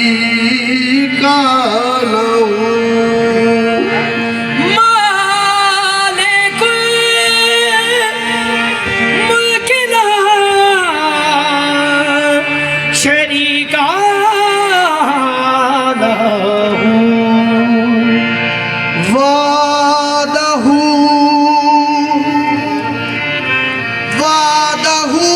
शरीका लहू मालिकुल मुल्क ला शरीका लहू वादहू वादहू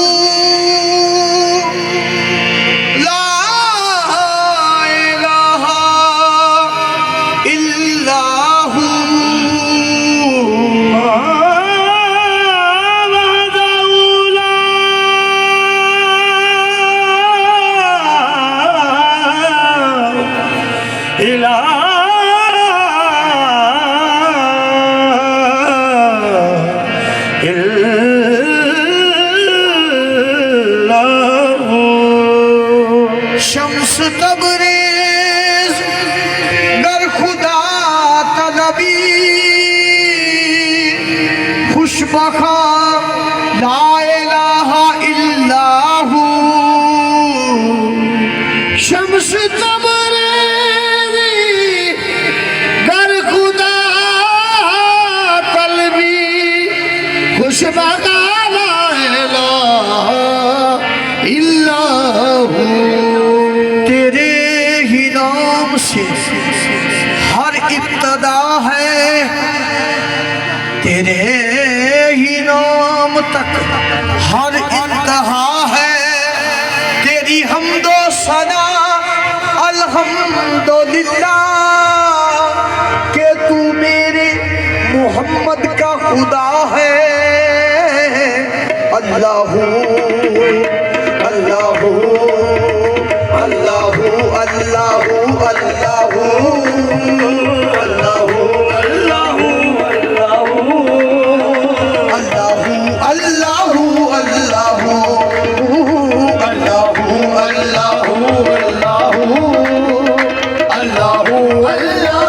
शम्स तबरेज गर खुदा तलबी खुशबखा ला इलाहा इल्लाहू शम्स तबरेज गर खुदा तलबी खुशबखा ला इलाहा इल्लाहू हर इब्तदा है तेरे ही नाम तक हर इंतहा है तेरी हम्दो सना अल्हम्दुलिल्लाह के तू मेरे मोहम्मद का खुदा है अल्लाहू अल्लाहू अल्लाहू अल्लाहू अल्लाहू अल्लाहू अल्लाहू अल्लाहू अल्लाहू अल्लाहू अल्लाहू अल्लाहू अल्लाहू अल्लाहू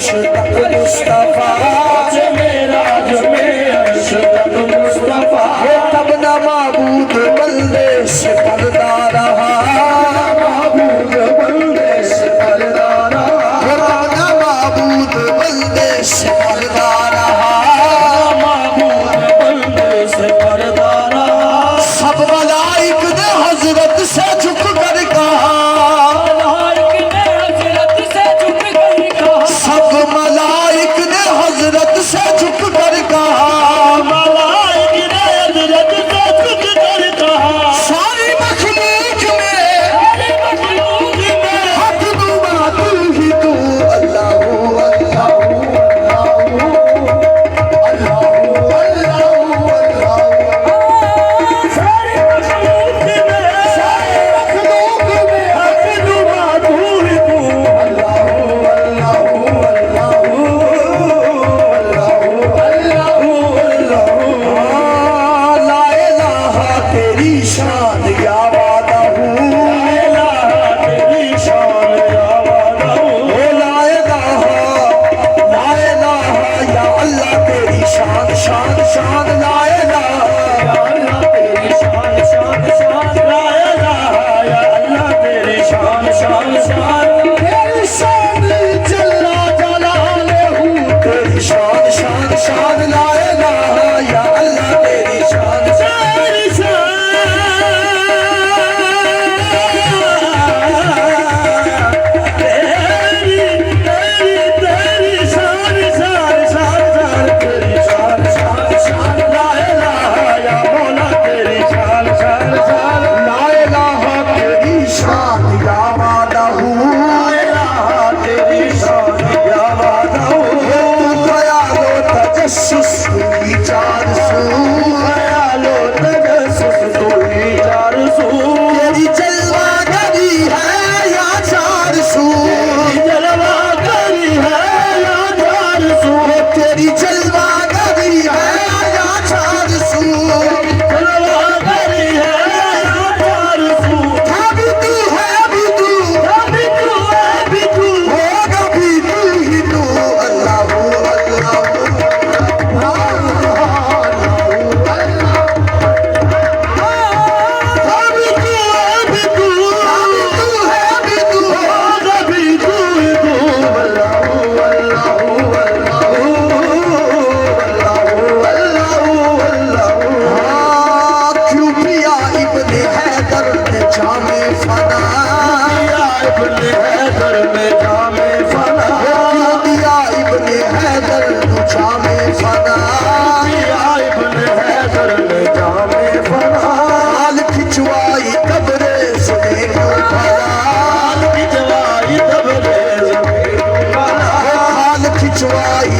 अशरफ मुस्तफा वो तब ना माबूद बंदे से पर्दा रहा वो तब ना माबूद बंदे से पर्दा रहा सब मलाइक ने हजरत से झुक कर कहा सब मलाइक ने हजरत से झुक कर कहा सारी मखलूक में हक दूबा तू ही तू अल्लाहू अल्लाहू अल्लाहू अल्लाहू अल्लाहू सारी मखलूक में हक दूबा तू ही तू अल्लाहू अल्लाहू अल्लाहू अल्लाहू अल्लाहू ला इलाहा तेरी शान या वादा हूँ ला इलाहा या अल्लाह तेरी शान शान शान ला इलाहा तेरी शान जल्ला जलालहू तेरी शान शान शान ला इलाहा या अल्लाह तेरी शान ला इलाहा तेरी शान या वादा हूँ दयालो तजस्सुस तू चार सू तेरी जलवा गरी है या चार सू तेरी जलवा गरी है या चार सू था भी तू है भी तू होगा भी तू ही तू अल्लाहू अल्लाहू खिंचवाई कब्रे से हाल खिंचवाई